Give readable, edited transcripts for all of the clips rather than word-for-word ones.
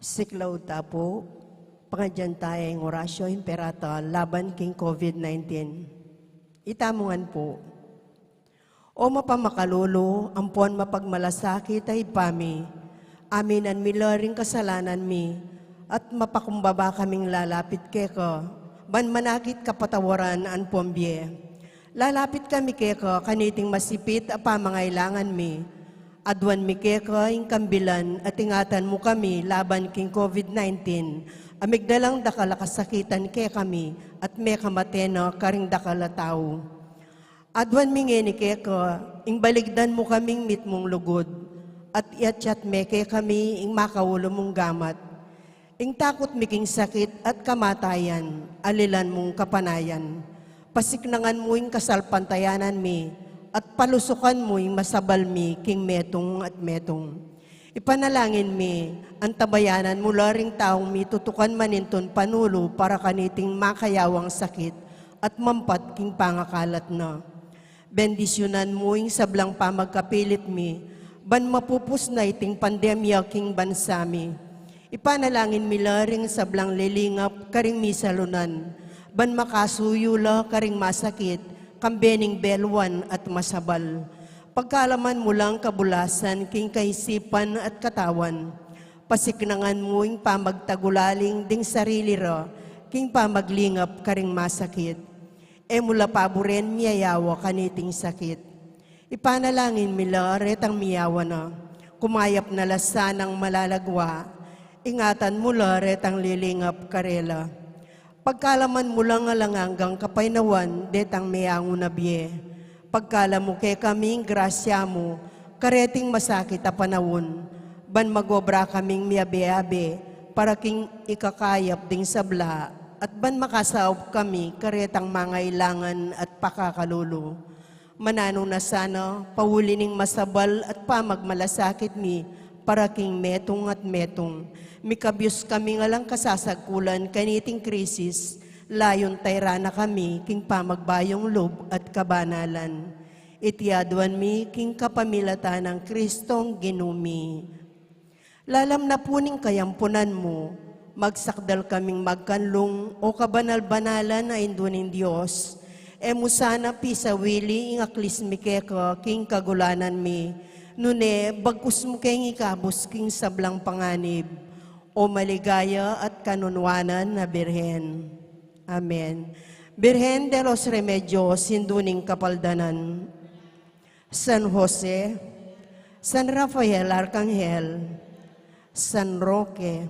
Siklaw tapo, pangadyan tayong orasyo imperata laban king COVID-19. Itamungan po. O mapamakalolo, ampon mapagmalasakit ay pami, aminan milaring kasalanan mi, at mapakumbaba kaming lalapit keka, ban manakit kapatawaran an pombye. Lalapit kami keka, kaniting masipit a pamangailangan mi, adwan mi keka ing kambilan at ingatan mo kami laban king COVID-19, amigdalang dakala kasakitan ke kami at may kamatena karing dakala tao. Adwan mingeni keka, ing baligdan mo kaming mitmong lugod, at iatyat meke kami ing makaulo mong gamat. Ing takot miking sakit at kamatayan, alilan mong kapanayan. Pasiknangan mo ing kasalpantayanan mi, at palusukan mo ing masabal mi king metong at metong. Ipanalangin mi, ang tabayanan mula ring taong mi tutukan maninton panulo para kaniting makayawang sakit at mampat king pangakalat na. Bendisyonan mo ing sablang pamagkapilit mi, ban mapupus na iting pandemya king bansami. Ipanalangin mi ring sablang lilingap karing misalunan, ban makasuyula karing masakit, kambening belwan at masabal. Pagkalaman mo lang kabulasan king kaisipan at katawan, pasiknangan mo ing pamagtagulaling ding sarili ra, king pamaglingap karing masakit. E mula paboren miyayawa kaniting sakit. Ipanalangin mila retang miyawa na, kumayap na lasanang malalagwa, ingatan mula retang lilingap karela. Pagkalaman mo lang alanganggang kapainawan, detang miyango na biye. Pagkala mo kay kaming grasya mo, kareting masakit a panawon, ban magobra kaming miyabe-abe, para king ikakayap ding sabla, at ban makasaop kami karetang mangailangan at pakakalulo. Manano na sana, paulining masabal at pamagmalasakit mi, para king metong at metong. Mikabyos kami nga lang kasasagkulan kaniting krisis, layon tayrana kami king pamagbayong lob at kabanalan. Itiadwan mi king kapamilatan ng Kristong ginumi. Lalam na puning kayampunan mo, magsakdal kaming magkanlong o kabanal-banalan na induning Diyos. E musana pisawili ing aklis mi keka king kagulanan mi, nune bagkus mo keng ikabos king sablang panganib, o maligaya at kanunwanan na Birhen. Amen. Birhen de los Remedios, sinduning kapaldanan, San Jose, San Rafael Arcangel, San Roque,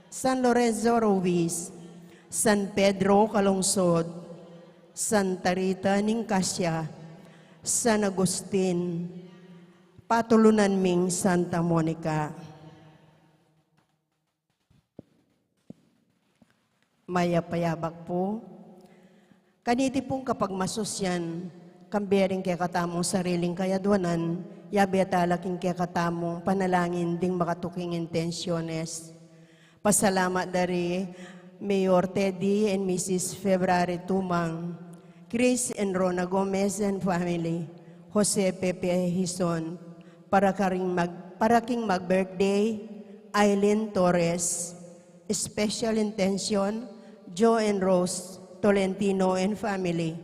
San Lorenzo Ruiz, San Pedro Calungsod, Santa Rita Nicasio, San Agustin, patulunan ming Santa Monica. Mayapayabak po. Kaniti pong kapag masusyan, kambering kaya katamong sariling kayadwanan, yabi at alaking kaya katamong panalangin ding makatuking intensyones. Pasalamat dari Mayor Teddy and Mrs. February Tumang, Chris and Rona Gomez and family, Jose Pepe Hison, para king mag-birthday, Aileen Torres, special intention, Joe and Rose Tolentino and family,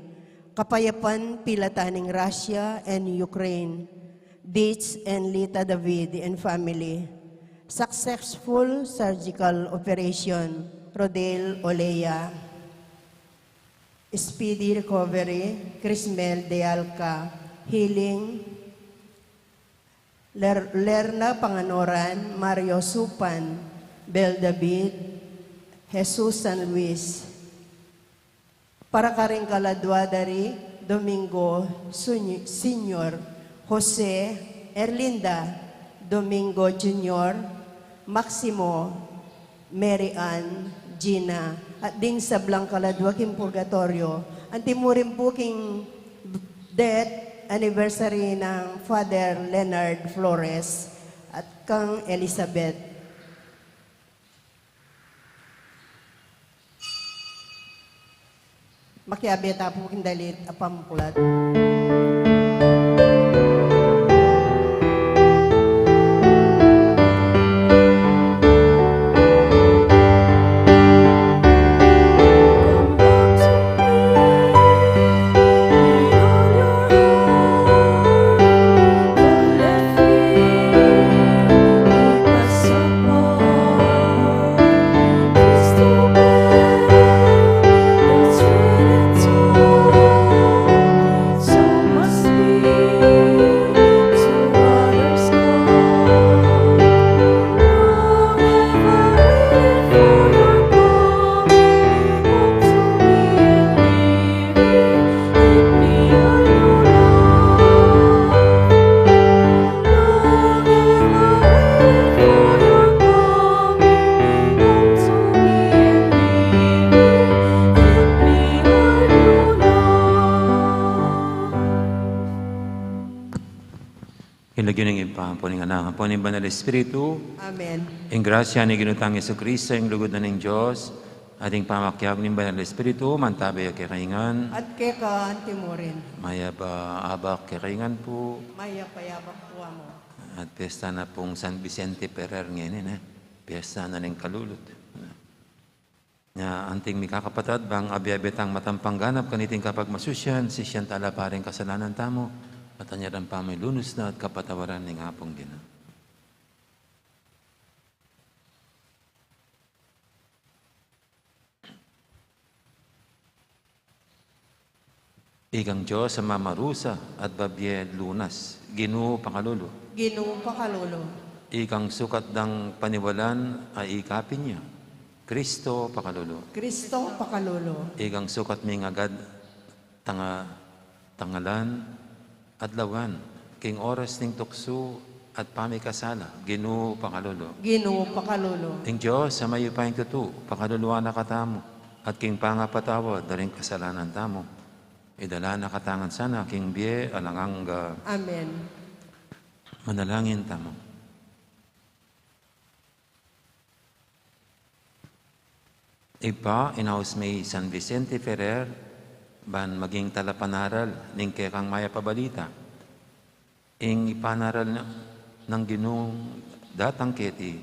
Kapayapan Pilataning Russia and Ukraine, Ditz and Lita David and family, successful surgical operation, Rodel Olea, speedy recovery, Crismel de Alca, healing, Lerna Panganoran, Mario Supan, Bel David, Jesus San Luis. Para karing kaladwa dari Domingo Senior, Jose Erlinda, Domingo Junior, Maximo, Mary Ann, Gina, at ding sablang kaladwa king purgatorio. Antimurin po king death anniversary ng Father Leonard Flores at kang Elizabeth. Makiabeta po king dalit apampulat. pampuning anak, pampuning banal Espiritu, Amen. ing grasya ni Ginutang Jesucristo, ing lugod na ng Diyos, ating pamakyag ng banal Espiritu, mantabi kay kaingan, At kay ka antimorin, maya ba abak kay kaingan po, maya payabak po mo. at piyesta na pong San Vicente Ferrer ngayon, piyesta na ng kalulot. Nga anting mikakapatad, bang abiyabetang matampang ganap, kaniting kapag masusyan, si siyang tala paring kasalanan tamo, at anyaran pa may lunos na at kapatawaran ng apong Ginoo. Igang Diyos sa mamarusa at babye lunas, Ginoo pangalulo. Ginoo pakalolo. Ikang sukat ng paniwalan ay ikapin niya, Kristo pakalulo. Kristo pakalolo. Igang sukat ming agad tangalan at lawan, king oras ning tukso at pamikasala, Ginoo pakalulo. Ginoo pakalolo. Ing Diyos sa mayupayang tutu, pakaluluwa na katamo, at king pangapatawad na rin kasalanan tamo. Idala na katangan sana, king biye alanganga. Amen. Manalangin tamo. Ipa, inaus may San Vicente Ferrer, ban maging talapanaral, ning kekang maya pabalita. Ing ipanaral ng Ginoong datang keti,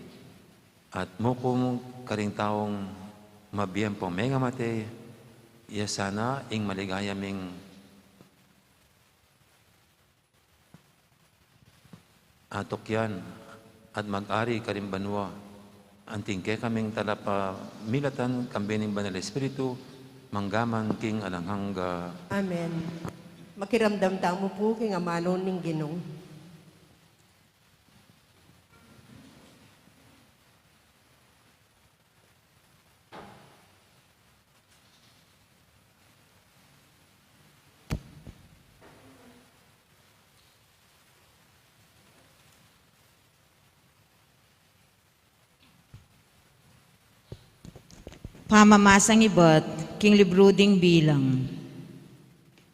at mukum karing taong mabiyempo mega mate, iya sana ing maligaya ming atok yan, at mag-ari karimbanwa. Anting ke kaming talapa milatan kambening banal Espiritu, manggaman king alanghangga. Amen. Makiramdam tamo po king amanon ning Ginoo. Pamamasang ibat, king libruding bilang.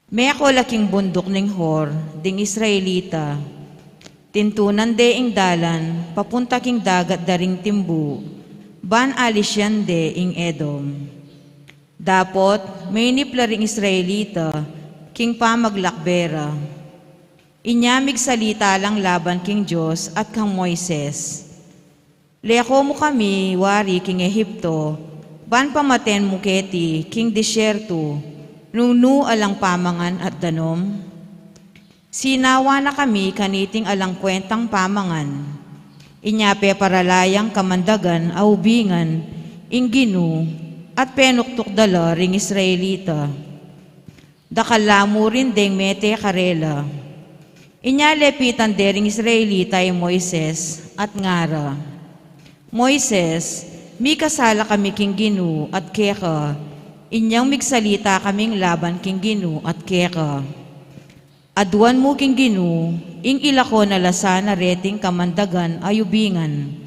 May ako laking bundok ning Hor, ding Israelita. Tintunan de ing dalan, papunta king dagat daring timbu. Ban alis yan de ing Edom. Dapot, may nipla ring Israelita, king pamaglakbera. Inyamig salita lang laban king Diyos at kang Moises. Leko mo kami, wari king Ehipto, ban pamaten mo keti, king disyerto, nunu alang pamangan at danom. Sinawa na kami kaniting alang kwentang pamangan. Inyape paralayang kamandagan, aubingan, ingginu, at penuktok dala ring Israelita. Dakalamu rin deng mete karela. Inyalepitan dering Israelita ay Moises at ngara. Moises, mi kasala kami king Ginu at keka, inyang migsalita kaming laban king Ginu at keka. Aduan mo king Ginu, ing ilako na lasa na reting kamandagan ayubingan.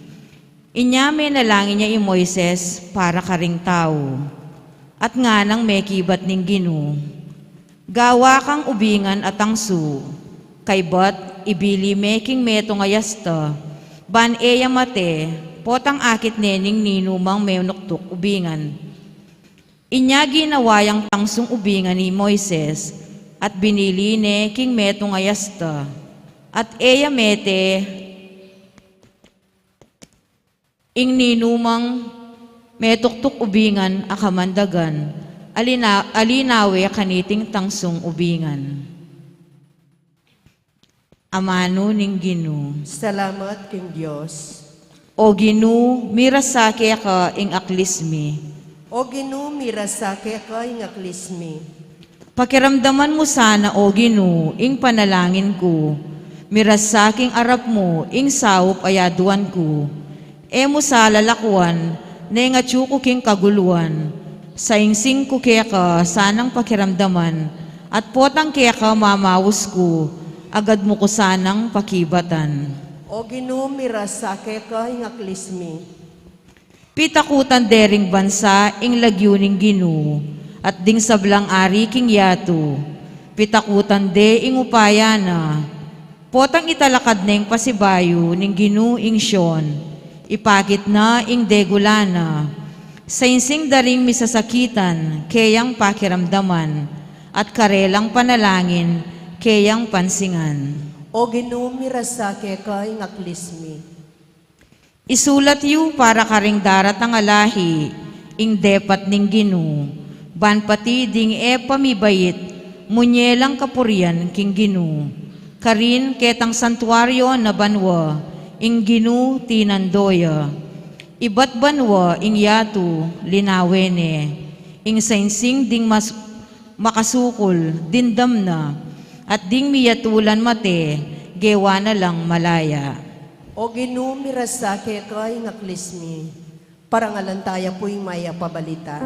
Inyame na langin niya i Moises para karing tao. At nga nang mekibat ning Ginu, gawa kang ubingan at angsu, kay bat ibili meking meto ngayasta, ban eya mate, potang akit nening ninumang menuktuk ubingan. Inya ginawayang tangsung ubingan ni Moises at binili ne king meto ngayasta. At eya mete ing ninumang metuktuk ubingan akamandagan. Alinawe kaniting tangsung ubingan. Amano ning Ginu. Salamat king Diyos. O Ginu, mirasake ka ing aklismi. O Ginoo mirasake ka ing aklismi. Pakiramdaman mo sana, O Ginu, ing panalangin ko. Mirasaking arap mo, ing sawop ayaduan ko. E mo sa lalakwan, na ing atsuko king kaguluan. Sa ingsing ko kaya ka, sanang pakiramdaman. At potang kaya ka mamawos ko, agad mo ko sanang pakibatan. O Ginoo mirasake ka ing aklismi. Pitakutan dering bansa ing lagyuning Ginu, at ding sablang ari king yato. Pitakutan de ing upayana, Potang italakad na ing pasibayo ning ginuing Siyon, ipagit na ing degulana, sa insing daring misasakitan, kayang pakiramdaman, at karelang panalangin, kayang pansingan. O Ginoo, mirasake ka ing aklismi. Isulat yu para karing darat ang alahi, ing depat ning Ginoo, ban pati ding pamibayit, munyelang kapurian king Ginoo. Karin ketang santuaryo na banwa, ing Ginoo tinandoya. Ibat banwa ing yatu, linawene, ing sainsing ding makasukol, dindam na, at ding miyatulan mate, gewa na lang malaya. O Ginoo, mirasake ka ing aklismi. Parangalantaya po ing maya pabalita.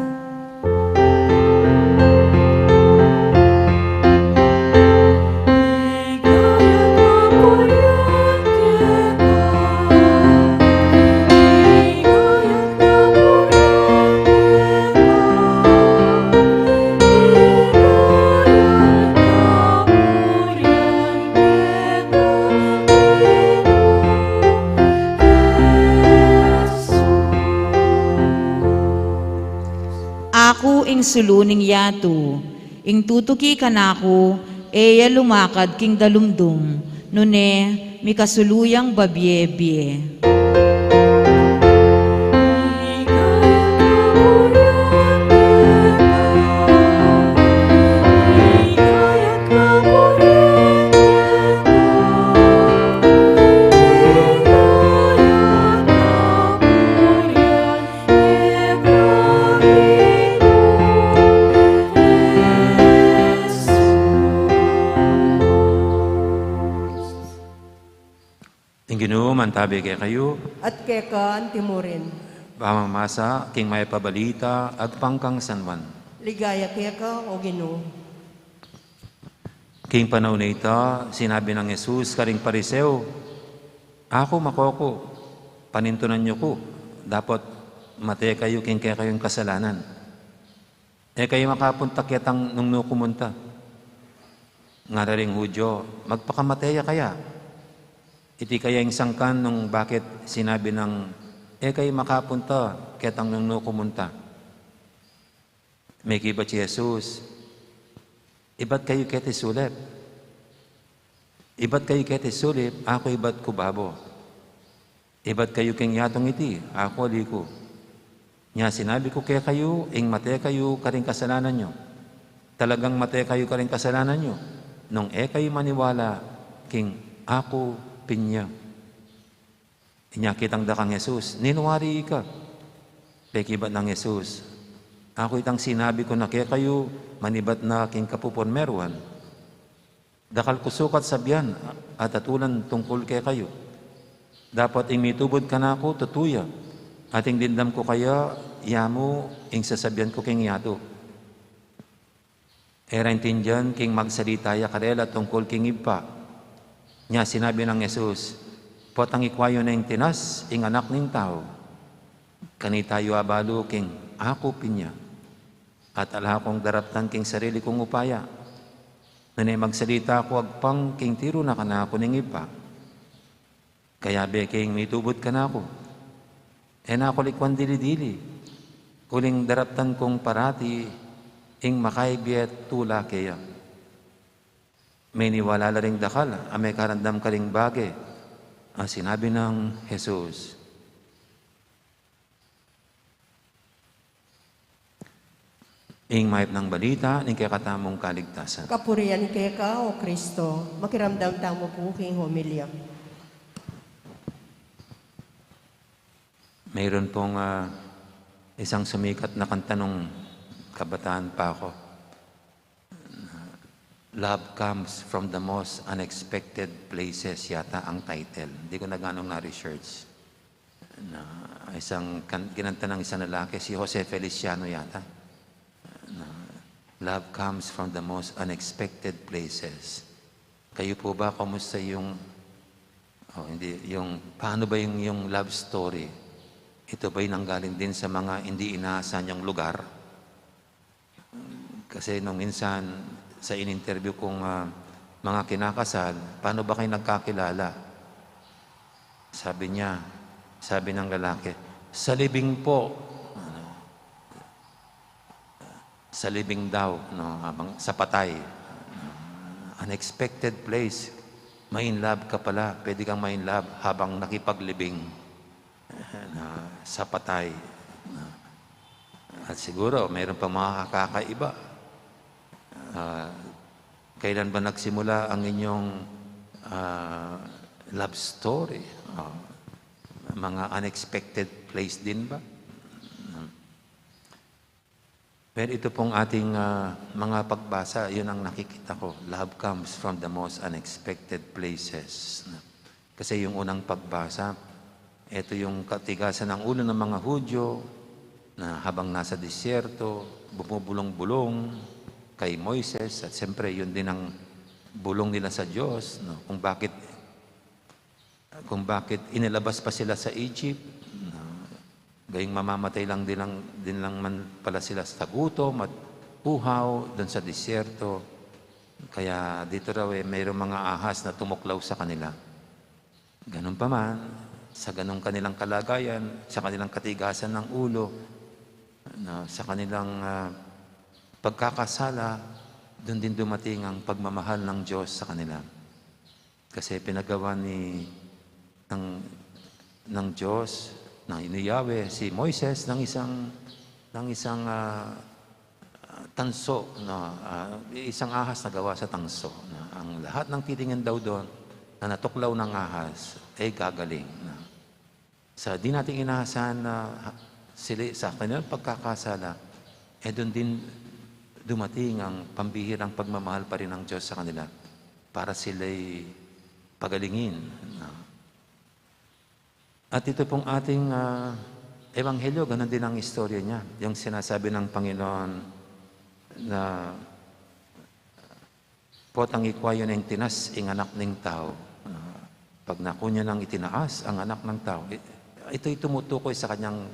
Ako ing suluning yatu, ing tutuki kanako, eya lumakad king dalumdum, nune mikasuluyang babyebye. Ing Ginoo mantabi kay kayo, At keka ang timurin. pamamasa king may pabalita ag pangkang sanwan. Ligaya keka, O Ginoo. King panahon na ito, sinabi ng Jesus karing pariseo, ako makoko, panintunan niyo ko, dapat mate kayo king kaya kayong kasalanan. Kayo makapunta kitang nung nukumunta. Nga rin Hudyo, magpakamateya kaya. Iti kaya yung sangkan nung bakit sinabi ng, kayo makapunta kitang nung nukumunta. May kibat si Jesus, ibat kayo kete sulip. Ibat kayo kete sulip, ako ibat ko babo. Ibat kayo king yatong iti, ako aliko. Nya sinabi ko kaya kayo, ing mate kayo karing kasalanan nyo. Talagang mate kayo karing kasalanan nyo. Nung kayo maniwala, king ako pinya. Inya kitang dakang Jesus, ninuwari ka. Pekibat ng Jesus, ako itang sinabi ko na kaya kayo manibat na king kapupon meruan. Dakal kusukat sabyan at atulan tungkol kaya kayo. Dapat ing mitubod ka na ako, tutuya. Ating dindam ko kaya, yamo, ing sasabyan ko king yato. Era intindihan king magsalita ya karela tungkol king ipa. Nya sinabi ng Jesus, potang ikwayo na ing tinas, ing anak ning tao. Kanitayo abalo king ako pinya. At ala kong daraptan king sarili kong upaya. Nanay magsalita ako agpang king tiro na kanako ning ipa. Kaya be king mitubod ka na ako. Nako likwan dili-dili. Uling daraptan kong parati, ing makaibiyat tula kaya. May niwala la ring dakal, may karandam ka ring bagay. Ang sinabi ng Jesus. Ing mayip ng balita, ing kakatamong kaligtasan. Kapurian keka, O Kristo. Makiramdam tamo po king homilya. Mayroon pong isang sumikat na kanta nung kabataan pa ako. Love comes from the most unexpected places yata ang title. Hindi ko na ganong na-research. Ginanta ng isang lalaki, si Jose Feliciano yata. Love comes from the most unexpected places. Kayo po ba, kamusta yung, paano ba yung love story? Ito ba'y nanggaling din sa mga hindi inaasahan yung lugar? Kasi nung minsan, sa in-interview kong mga kinakasal, paano ba kayo nagkakilala? Sabi ng lalaki, sa libing po. Sa libing daw, no, habang sa patay. Unexpected place. Ma-in love ka pala. Pwede kang ma-in love habang nakipaglibing sa patay. At siguro, mayroon pa mga kakaiba. Kailan ba nagsimula ang inyong love story? Mga unexpected place din ba? Pero ito pong ating mga pagbasa, yun ang nakikita ko. Love comes from the most unexpected places. Kasi yung unang pagbasa, ito yung katigasan ng ulo ng mga Hudyo na habang nasa disyerto, bumubulong-bulong kay Moises. At siyempre, yun din ang bulong nila sa Diyos. No? Kung bakit inilabas pa sila sa Egypt. Gayong mamamatay lang din lang man pala sila sa gutom at uhaw doon sa disyerto. Kaya dito raw mayroong mga ahas na tumuklaw sa kanila. Ganun pa man, sa ganung kanilang kalagayan, sa kanilang katigasan ng ulo, sa kanilang pagkakasala, doon din dumating ang pagmamahal ng Diyos sa kanila. Kasi pinagawa ng Diyos, ng Yahweh, si Moises ng isang tanso, isang ahas na gawa sa tanso. Ang lahat ng titingin daw doon na natuklaw ng ahas ay gagaling. Sa di nating inahasahan na sila sa kanilang pagkakasala, doon din dumating ang pambihirang pagmamahal pa rin ng Diyos sa kanila para sila'y pagalingin. At ito pong ating ebanghelyo, ganun din ang istorya niya. Yung sinasabi ng Panginoon na potang ikwayo ng tinas ing anak ng tao. Pag nakunya nang itinaas ang anak ng tao, ito'y tumutukoy sa kanyang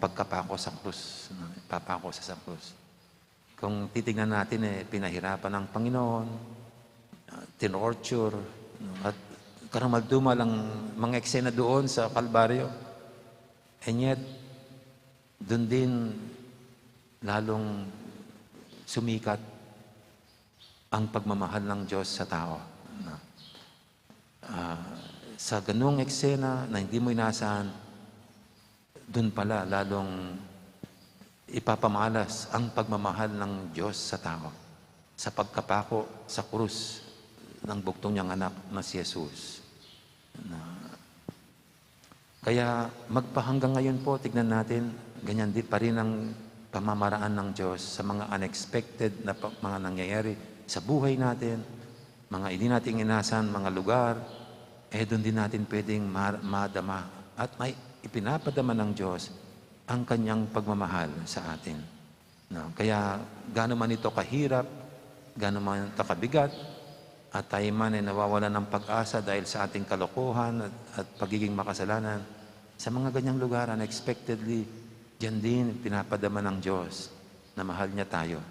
pagkapako sa krus. Papako sa krus. Kung titignan natin, pinahirapan ng Panginoon, tinorture, at karamagdumal ang mga eksena doon sa Kalbaryo. And yet, doon din lalong sumikat ang pagmamahal ng Diyos sa tao. Sa ganung eksena na hindi mo inaasahan, doon pala lalong ipapamalas ang pagmamahal ng Diyos sa tao sa pagkapako sa krus ng buktong niyang anak na si Jesus. Kaya magpahanggang ngayon po, tignan natin, ganyan din pa rin ang pamamaraan ng Diyos sa mga unexpected na mga nangyayari sa buhay natin, mga hindi natin inasahan, mga lugar, doon din natin pwedeng madama at may ipinapadama ng Diyos ang kanyang pagmamahal sa atin. Kaya gaano man ito kahirap, gaano man ito kabigat, at tayo man ay nawawalan ng pag-asa dahil sa ating kalokohan at pagiging makasalanan, sa mga ganyang lugar, unexpectedly, diyan din pinapadama ng Diyos na mahal niya tayo.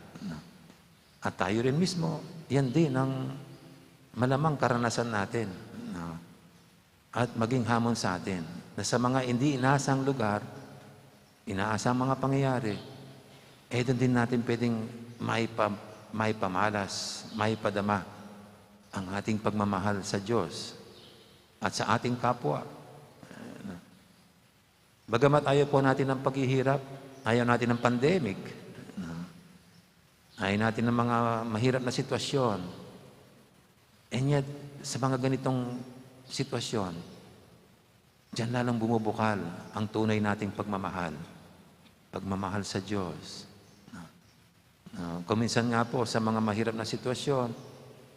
At tayo rin mismo, yan din ang malamang karanasan natin. At maging hamon sa atin, na sa mga hindi inaasang lugar, inaasang mga pangyayari, doon din natin pwedeng maipamalas, maipadama ang ating pagmamahal sa Diyos at sa ating kapwa. Bagamat ayaw po natin ng paghihirap, ayaw natin ng pandemic, ayaw natin ng mga mahirap na sitwasyon, and yet, sa mga ganitong sitwasyon, diyan lalong bumubukal ang tunay nating pagmamahal sa Diyos. Kuminsan nga po sa mga mahirap na sitwasyon,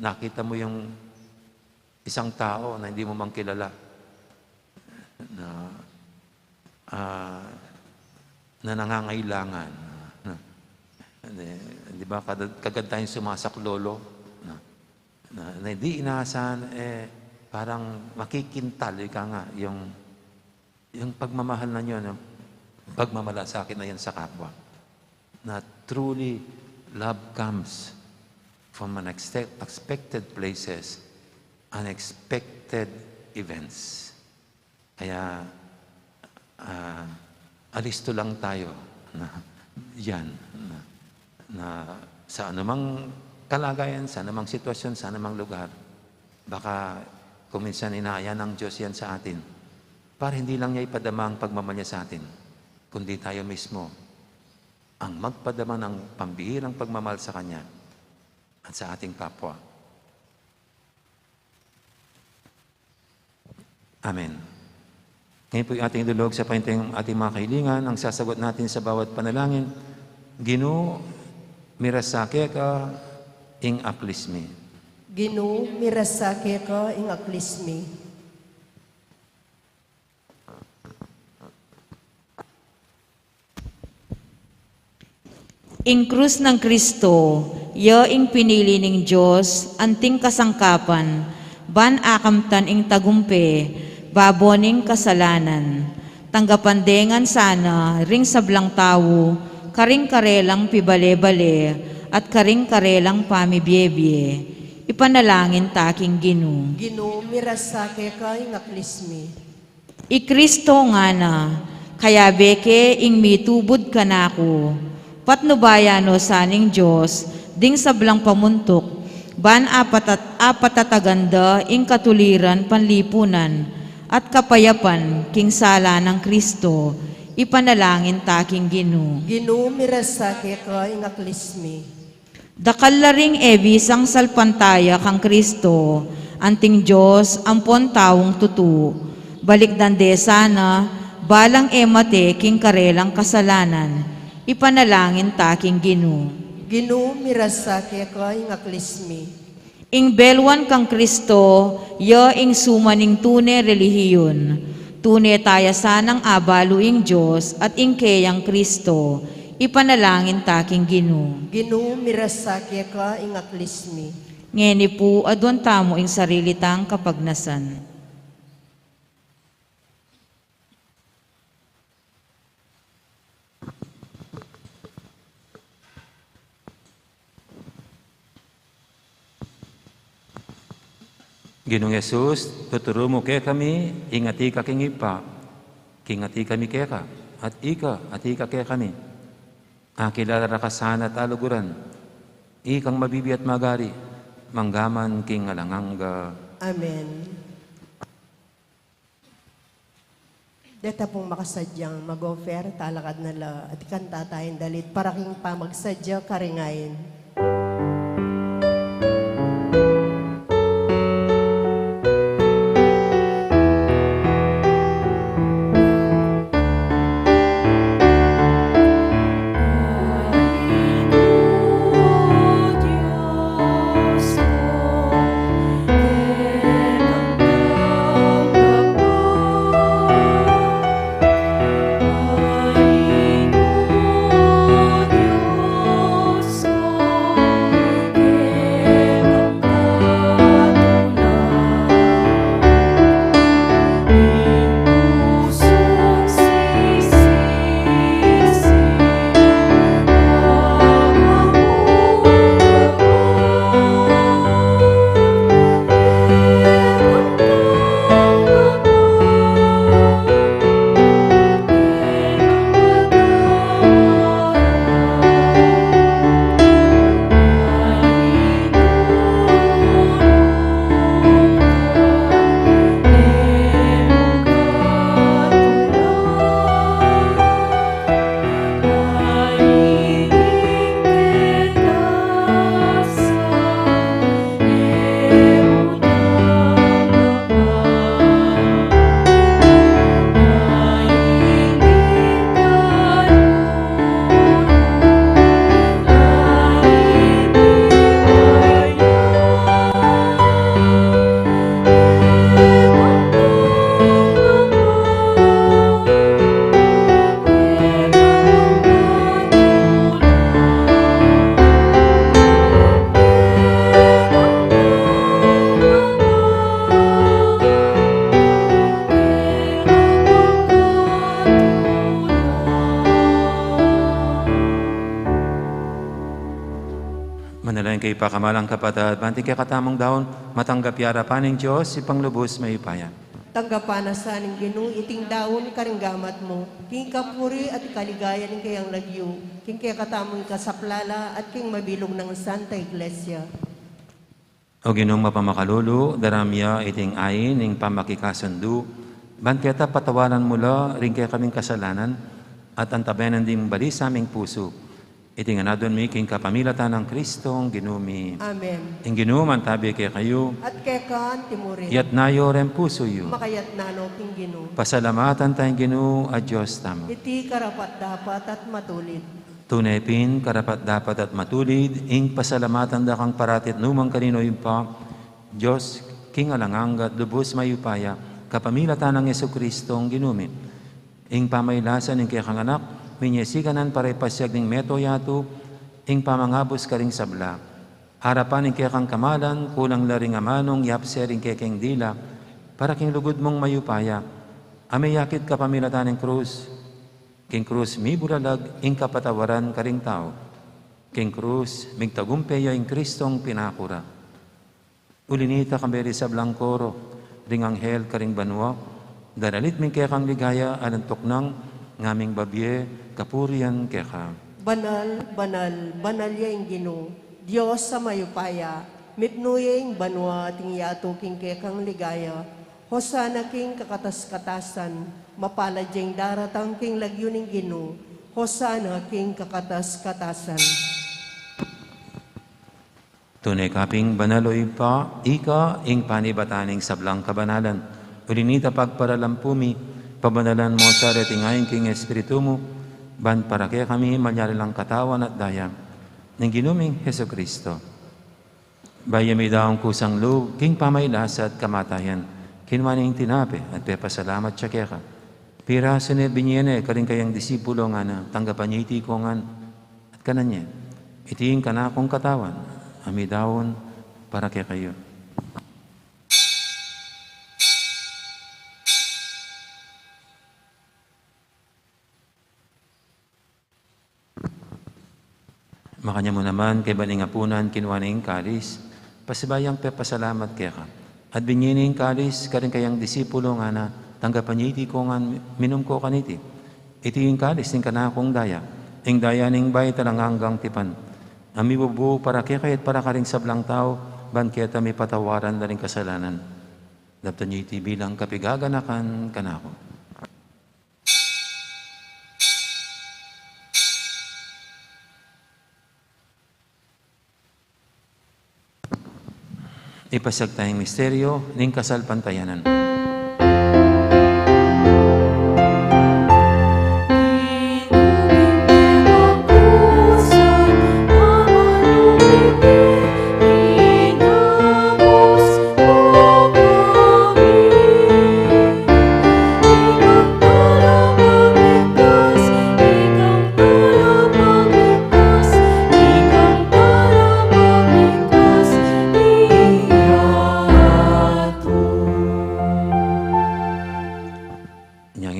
nakita mo yung isang tao na hindi mo mang kilala na nangangailangan. Di ba? Kagad tayong sumasaklolo na hindi inaasahan, parang makikintal, ika nga, yung pagmamahal na yun, yung pagmamalasakit na yan sa kapwa. Na truly, love comes from unexpected places, unexpected events. Kaya, alisto lang tayo na yan, na sa anumang kalagayan, sa anumang sitwasyon, sa anumang lugar, baka kung minsan inaaya ng Diyos yan sa atin, para hindi lang niya ipadama ang pagmamahal niya sa atin, kundi tayo mismo ang magpadama ng pambihirang pagmamahal sa Kanya at sa ating kapwa. Amen. Ngayon po yung ating dulog sa painteng ating mga kahilingan, ang sasagot natin sa bawat panalangin, Ginoo, mirasake ka, ing aklismi. Ginoo, mirasake ka ing aklismi. Ing krus ng Kristo, yo ing pinili ning Diyos, anting kasangkapan, ban akamtan ing tagumpe, baboning kasalanan. Tanggapandengan sana, ring sablang tawo, karing karelang pibale-bale, at karing karelang pamibyebye. Ipanalangin taking Ginoo. Ginoo, mirasake ka ing aklismi. I Kristo nga na, kaya beke ing mitubod ka na ako. Patnubayano saning Diyos, ding sablang pamuntok, ban apatataganda ing katuliran panlipunan, at kapayapan king sala ng Kristo, ipanalangin taking Ginoo. Ginoo, mirasake ka ing aklismi. Dakal laring ebisang salpantaya kang Kristo, anting Diyos ampon tawong tutu, balik dande sana, balang emate king karelang kasalanan, ipanalangin taking Ginoo. Ginoo, mirasake ka ing aklismi. Ing belwan kang Kristo, yo ing sumaning tune relihiyon. Tune taya sanang abalo ing Diyos at ing keyang Kristo. Ipanalangin taking Ginoo. Ginoo, mirasake ka ing aklismi. Ngeni po adwan tamo ing sarili tang kapagnasan. Ginoong Yesus, tuturo mo kaya kami, ingati ka king ipa, kingati kami kaya ka, at ika kaya kami. Akilala ka sana at aluguran, ikang mabibi at magari, manggaman king alanganga. Amen. Deta pong makasadyang mag-offer, talakad na la, at kanta tayong dalit, para king pamagsadya karingayin. Dios kay pakamalang kapatad, banti kay katamong daon, matanggap yara paning Diyos, ipanglubos may upaya. Tanggapana sa ning Ginoo iting daon karinggamat mo. King kapuri at kaligaya ning kayang lagyo. King kaya katamong kasaplala at king mabilog ng Santa Iglesia. O Ginoong mapamakalulu, daramya iting ayin, ing pamakikasundu, banketa patawaran mula, rin kaya kaming kasalanan, at antabayanan din bali sa aming puso. Iting anadon mi, king kapamilatan ng Kristong ginumi. Amen. Ing ginum, antabi kay kayo, At kaya kan timurin. yat nayo ren puso yu. Makayat nano king Ginoo. Pasalamatan tayong Ginoo at Diyos tamo. Iti karapat dapat at matulid. Tunay pin, karapat dapat at matulid, ing pasalamatan da kang paratit numang kanino yung pa, Diyos, king alanganggat, lubos mayupaya, kapamilatan ng Yesu Kristong ginumi. Ing pamaylasan ing kaya kang anak, minyesikanan para ipasyag ning meto yato, ing pamangabos ka ring sabla. Harapan ing kaya kang kamalan, kulang laring amanong, yapser ing kaya kang dila, para king lugod mong mayupaya. Amayakit kapamilatan ng krus, king krus mi buralag, ing kapatawaran ka ring tao. King krus, migtagumpeya ing Kristong pinakura. Ulinita kamberi sa blangkoro, ring anghel ka ring banwa, daralit min kaya kang ligaya, alantok ng ngaming babye, kapurian kaya ka. Banal, banal, banal yung Ginoo. Diyos sa mayupaya, mitnuya yung banwa ting yato king kekang ligaya. Hosana king kakatas-katasan, mapalad yung daratang king lagyo ning Ginoo. Hosana king kakatas-katasan. Tunay kaping banaloy pa, ika, ing panibataning sablang kabanalan. Ulinita pagparalampumi, pabanalan mo sa retingayin king Espiritu mo, ban para kaya kami malyarilang katawan at daya, ng ginuming Heso Kristo. Bayami daong kusang loob, king pamaylas at kamatayan, kinwaning tinape at pepasalamat siya kaya ka. Pira sunod binyene, karing kayang disipulo nga na, tanggapan niya iti ko nga, at kananya, itiin ka na akong katawan, amidawon para kaya kayo. Makanya mo naman, kay baningapunan, kinwaning kalis, pasibayang pepasalamat kaya ka. At binyining kalis, karing kayang disipulo nga na, tanggapan niya iti ko nga, minum ko kaniti. Iti yung kalis, ning kanakong daya, ing daya ning bay talang hanggang tipan. Ami bubu para kaya kayat para karing sablang tao, ban kaya may patawaran na rin kasalanan. Daptan niya iti bilang kapigaganakan kanako. Ipasag tayong misteryo ning kasal pantayanan.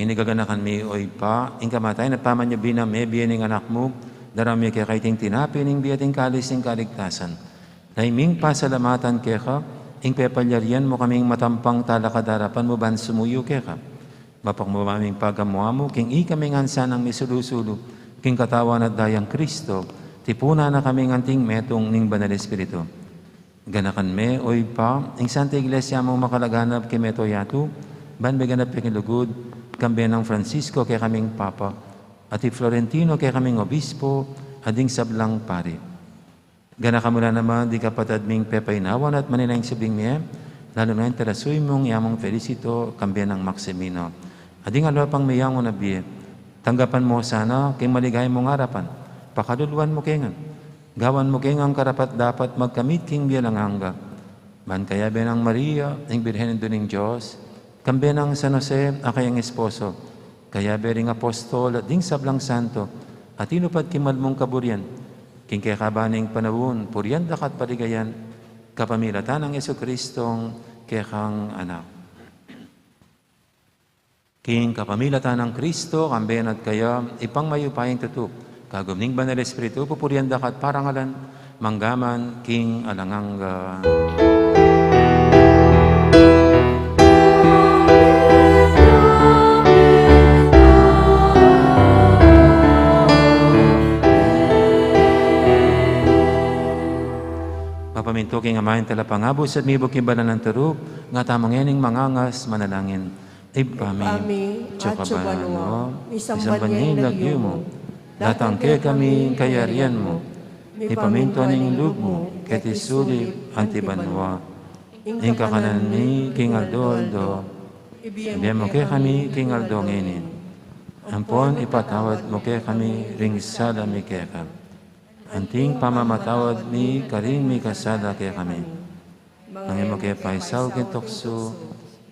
Inigaganakan mi oy pa, ing kamatay, napaman niya binam, biyaning anak mo, darami kaya kaiting tinapi, ning biyating kalis, ing kaligtasan. Naiming pasalamatan kaya ka, ing pepalyarian mo kaming matampang talakadarapan mo ban sumuyo kaya ka. Mapakmamaming pagamuha mo, king ikaming ansa ng misulusulo, king katawan at dayang Kristo, tipuna na kaming anting metong ning banal Espiritu. Ganakan me, oy pa, ing Santa Iglesia mo makalaganap kay meto yato, ban beganap king lugod, kambi ng Francisco kay kaming Papa, at Florentino kay kaming Obispo, ading sablang pari. Gana ka mula naman, di kapatad ming pepaynawan at maninayang subing miye, lalo na yung terasuy mong yamong Felicito, kambi ng Maximino. Ading alapang mayang na biye, tanggapan mo sana, kay maligay mong harapan, pakaduluan mo kengan, gawan mo kengang karapat dapat magkamit king biyalang hangga. Ban kaya benang Maria, ang Birhen doning Diyos, kambi ng San Jose, akayang esposo, kaya bering apostol at ding sablang santo, at inupad kimal mong kaburyan, king kaya kabaning panawon, puryan dakat paligayan, kapamilatan ng Yesu Kristong kaya kang anak. King kapamilatan ng Kristo, kambihan at kaya, ipang mayupayang tutup, kagumning banal Espiritu, pupuryan dakat parangalan, Manggaman King Alanganga. Mapaminto king amahin talapangabos at mibok kibalan ng turok, nga tamang yaning mangangas manalangin. Ipami, tsukabano, isang banyay lagyo mo, datangke kami kayarian mo, ipaminto ning lug mo, ketisuli antibanwa, ing kakanan mi king aldoldo, ibiyam mo ke kami king aldonginin, ampon ipatawad mo ke kami ring sada mi kekam. Anting pamamatawad mi karing mi kasada kaya kami. Nangin mo kaya paisaw kintokso,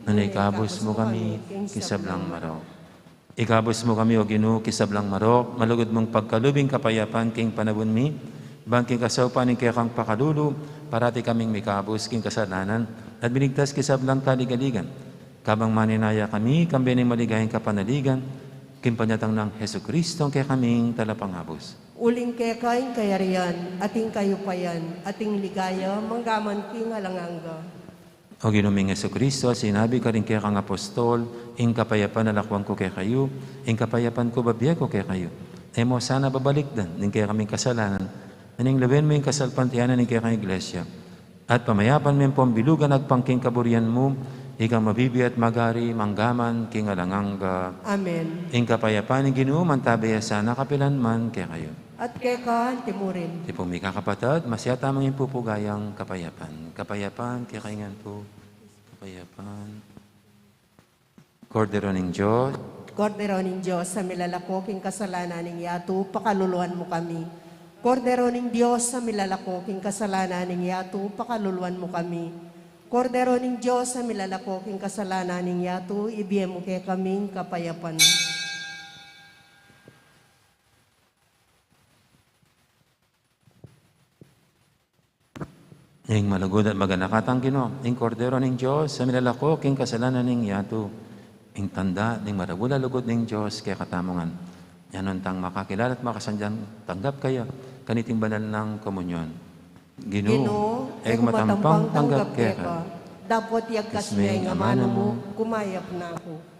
nanikabos mo kami kisablang marok. Ikabos mo kami o Ginoo kisablang marok, malugod mong pagkalubing kapayapan king panabon mi, bangking kasawpan ning kaya kang pakalulo, parati kaming mikabos king kasalanan, at binigtas kisablang kaligaligan. Kabang maninaya kami, kambining maligayang kapanaligan, kimpanyatang ng Heso Kristo kaya kaming talapangabos. Uling kekain kayarian, ating kayupayan, ating ligaya, manggaman king alanganga. O Ginoong Heso Kristo, sinabi ka rin kaya kang apostol, ing kapayapan na lakwang ko kaya kayo, ing kapayapan ko babiya ko kaya kayo. E mo sana babalik dan, ning kaya kaming kasalanan, naning laben mo yung kasalpantiyanan ning kaya kang iglesia. At pamayapan mo yung pambilugan at pangking kaburian mo, ikang mabibi at magari, manggaman, king alanganga. Amen. Ing kapayapan ng Ginoo, mantabaya sana kapilan man kaya kayo. At kekahan timurin. Di po may kakapatid, masya tamang yung pupugayang kapayapan. Kapayapan, kaya kaingan po. Kapayapan. Kordero ng Diyos, Kordero ng Diyos, sa milalakoking kasalanan ng yato, pakaluluan mo kami. Kordero ng Diyos, sa milalakoking kasalanan ng yato, pakaluluan mo kami. Kordero ng Diyos, sa milalakoking kasalanan ng yato, ibigay mo kay kaming kapayapan. ing malagod at maganakatang Ginoo, ing kordero ng Diyos, sa milalako, king kasalanan ng yato, ing tanda, ing marabula lugod ng Diyos, kaya katamongan. Yanon tang makakilala at makasandyan, tanggap kayo, kaniting banal ng komunyon. Ginoo, ing matampang tanggap kaya ka. Dapat yagkas niya yung amano mo, kumayap na ako.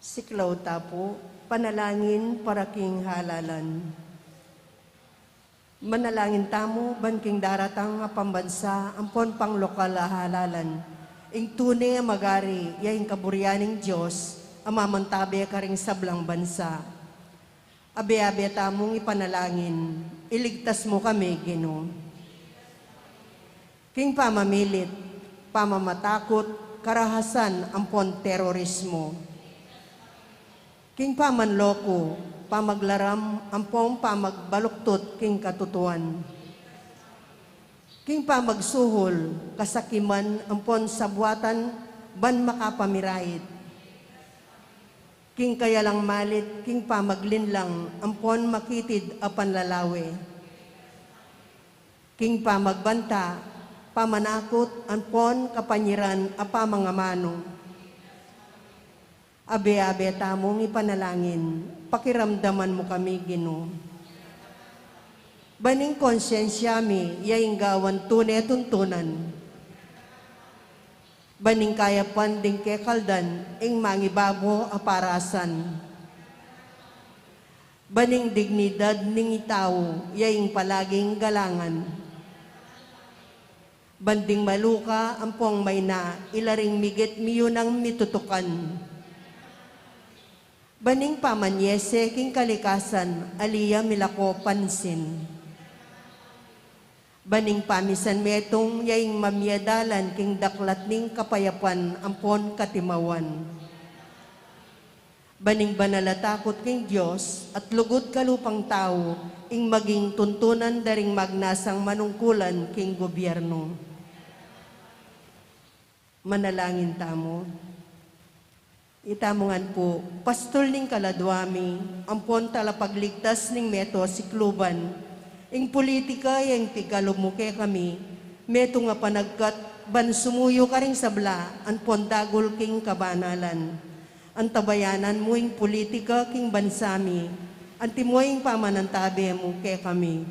Siklaw tapo, panalangin para king halalan. Manalangin tamo, banking daratang nga pambansa, ampon pang lokal a halalan. Ing tunay a magari, yaing kaburyaning Diyos, amamantabi ka ring sablang bansa. Abe-abe tamong ipanalangin, iligtas mo kami, Ginoo. King pamamilit, pamamatakot, karahasan, ampon terorismo. King pamanloko, pamaglaram, ampong pamagbaluktot, king katutuan. King pamagsuhol, kasakiman, ampon sabwatan, ban makapamirait. King kayalang malit, king pamaglinlang, ampon makitid apan lalawe. King pamagbanta, pamanakot, ampon kapanyiran, apa mga manong. Abe-abe tamong ipanalangin, pakiramdaman mo kami, Ginoo. Baning konsyensya mi, yaing gawan tunay tuntunan. Baning kaya panding kekaldan, ing mangibabo aparasan. Baning dignidad ning itao, yaing palaging galangan. Banding maluka, ampong may na, ilaring migit miyo ng mitutukan. Baning pamanyese, king kalikasan, aliya milako pansin. Baning pamisan metong, yaing mamyadalan, king daklat ning kapayapan, ampon katimawan. Baning banalatakot king Diyos, at lugod kalupang tao, ing maging tuntunan daring magnasang manungkulan, king gobyerno. Manalangin tamo. Itamongan po, Pastor ning Kaladwami, ampon talapagligtas ning meto si Kluban, ing politika yung tigalumuke kami, meto nga panagkat ban sumuyo ka ring sabla, ampon dagol king kabanalan. Antabayanan mo ing politika king bansami, antimo ing pamanantabi mo ke kami.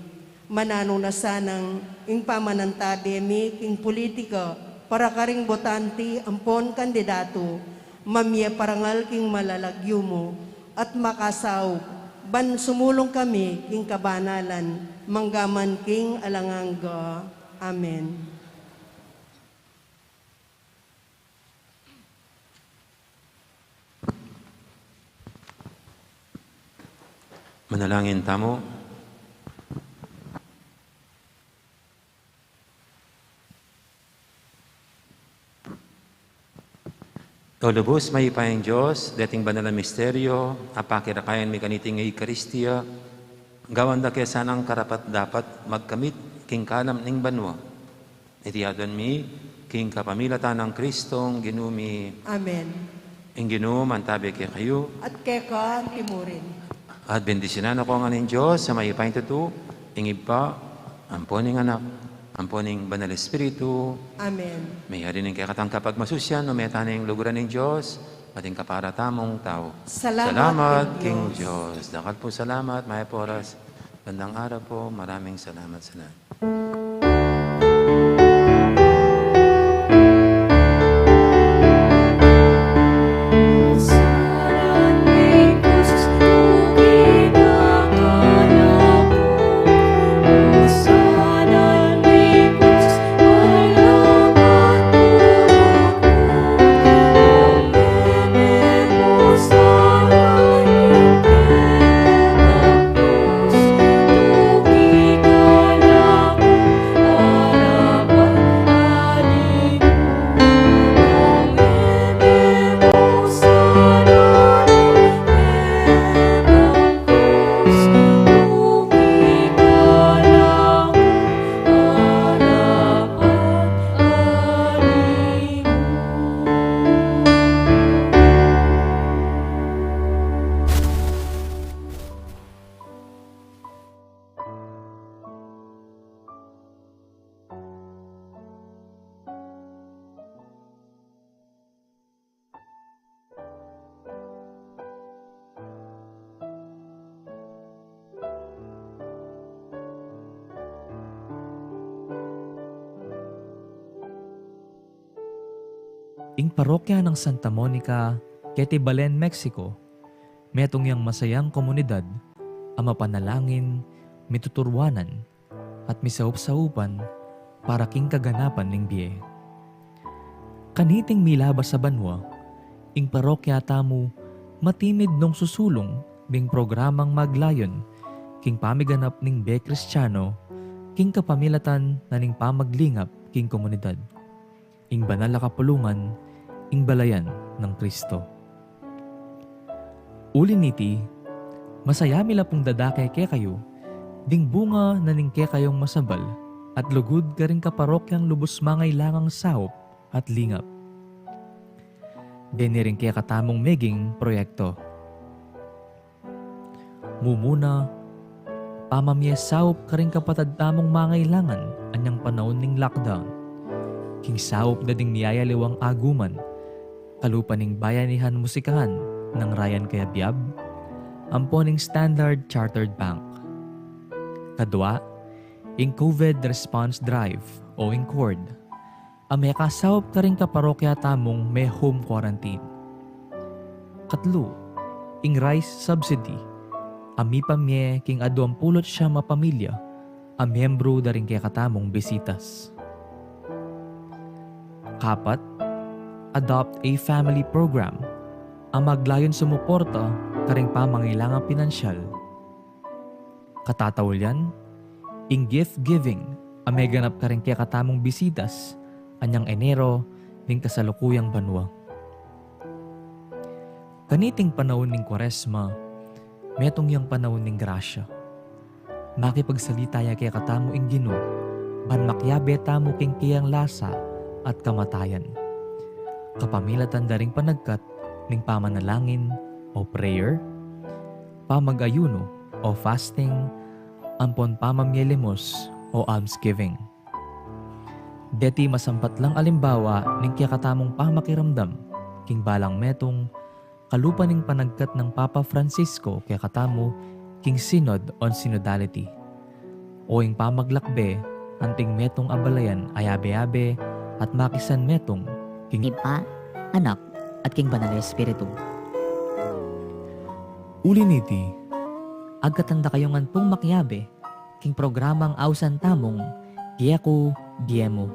Manano na sanang ing pamanantabi mi king politika, para karing botante, ampon kandidato, mamye parangal king malalagyo mo, at makasaw, ban sumulong kami king kabanalan, manggaman king alanganga. Amen. Manalangin tamo. O lubos may ipayang Diyos, dating banal na misteryo, apakirakayan may kaniting Eucharistia, gawan da kaya sanang karapat dapat magkamit, king kalam ning banwa. Itiyadan mi, king kapamilatan ng Kristong ginumi. Amen. Ing ginum, antabi kaya kayo. At keka timurin. At bendisyonan ako nga ng Diyos sa may ipayang tutu, ing ipa, amponing anak, amponing banal espiritu. Amen. May hari ng kakatang kapag masusyan, no may taning luguran ng Diyos, ating kaparatamong tao. Salamat, King King Diyos. Dakal po salamat, may poras. Bandang araw po, maraming salamat sa lahat. Ing parokya ng Santa Monica, Keti Balen, Mexico, metong yang masayang komunidad, ang mapanalangin, mituturwanan, at misaup-saupan para king kaganapan ning biye. Kaniting milabas sa banwa, ing parokya tamo matimid nung susulong ding programang maglayon king pamiganap ning be Kristiyano king kapamilatan na ning pamaglingap king komunidad. Ing banal na kapulungan, ing balayan ng Kristo. Uliniti, masaya mila pong dadake ke kayo, ding bunga na ning ke kayong masabal, at lugod ka rin kaparokyang lubos mangay langang sahop at lingap. Diniring kaya katamong meging proyekto. Mumuna, pamamyesaup ka rin kapatad tamong mangailangan anyang panahon ning lockdown. King saup na ding niyayaliwang aguman, kalupaning bayanihan musikahan ng Ryan Kayabyab, amponing Standard Chartered Bank. Kadwa, ing COVID Response Drive o ing CORD, may kasawap ka rin kaparokya tamong may home quarantine. Katlo, ing rice subsidy, ami pamye king aduang pulot siya mapamilya, ang miyembro da rin kaya katamong bisitas. Kapat, adopt a family program, ang maglayon sumuporta ka rin pamangailangang pinansyal. Katatawalyan, ing gift giving, ang may ganap ka rin kaya katamong bisitas, anyang Enero ning kasalukuyang banwa. Kaniting panahon ning Kwaresma, metong yang panahon ning grasya. Makipagsalita kaya katamo ing Ginoo, ban makyabe tamo king kiyang lasa at kamatayan. Kapamilatan daring panagkat ning pamanalangin o prayer, pamag-ayuno o fasting, ampon pamamyelimos o almsgiving. Deti masampat lang alimbawa ning kaya katamong pamakiramdam, king balang metong kalupa ning panagkat ng Papa Francisco kaya katamo king Synod on Synodality. O ing pamaglakbe, anting metong abalayan ayabe-abe at makisan metong king Ipa, Anak, at King Banal na Espiritu. Uliniti, Agkatanda kayongan pong makyabe, king programang awsan tamong Dieko Diemo.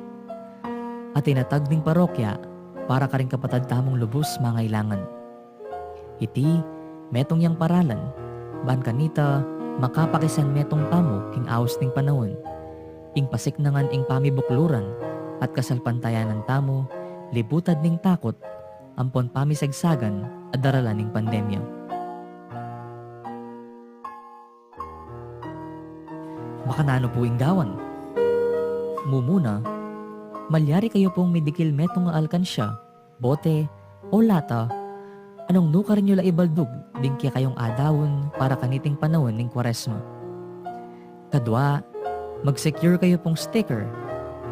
At tinatag ning parokya para ka rin kapatad tamong lubos mangailangan. Iti, metong yang paralan, ban kanita makapakisan metong tamo king awas ning panahon, ing pasiknangan ing pamibukluran at kasalpantayanan tamo, libutad ning takot, ampon pamisagsagan at daralan ning pandemya. Makanano po ing gawan. Mumuna, malyari kayo pong midikil metong nga alkansya, bote, o lata, anong nukar nyo la ibaldug, din kaya kayong adawon para kaniting panahon ning Kwaresma. Kadwa, mag-secure kayo pong sticker,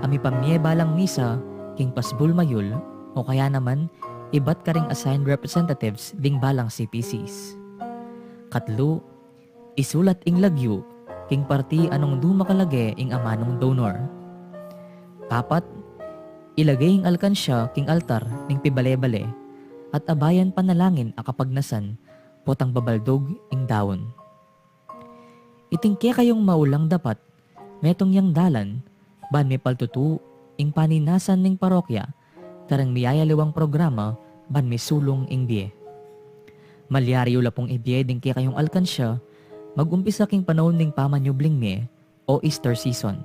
ami pamye balang misa, king pasbul mayul, o kaya naman, ibat ka ring assigned representatives ding balang CPCs. Katlo, isulat ing lagyo, king parti anong dumakalage ing amanong donor. Kapat, ilagay ing alkansya king altar ning pibale-bale at abayan panalangin akapagnasan potang babaldog ing dawon. Itingke kayong maulang dapat metong yang dalan ban may paltutu ing paninasan ning parokya karang miyayaliwang programa ban may sulong ing biye. Malyari ula pong ibiye ding kaya kayong alkansya mag-umpisa king panahon ning pamanyubling me o Easter season.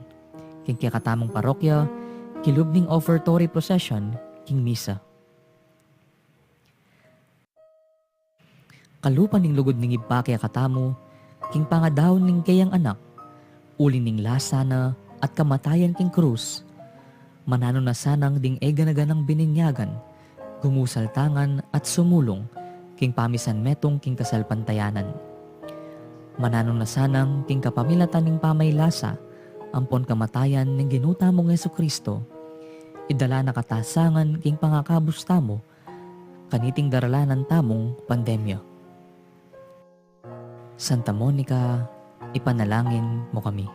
King kaya katamong parokya, kilub ning offertory procession, king misa. Kalupan ning lugod ning iba kaya katamo, king pangadawon ning kayang anak, uli ning lasana at kamatayan king krus, manano na sanang ding eganaganang bininyagan, gumusaltangan at sumulong, king pamisan metong king kasalpantayanan. Manano na sanang king kapamilatan ning pamaylasa, ampon kamatayan ning ginuta mong Jesucristo, idala na katasangan king pangakabus tamo, kaniting daralanan tamong pandemya. Santa Monica, ipanalangin mo kami.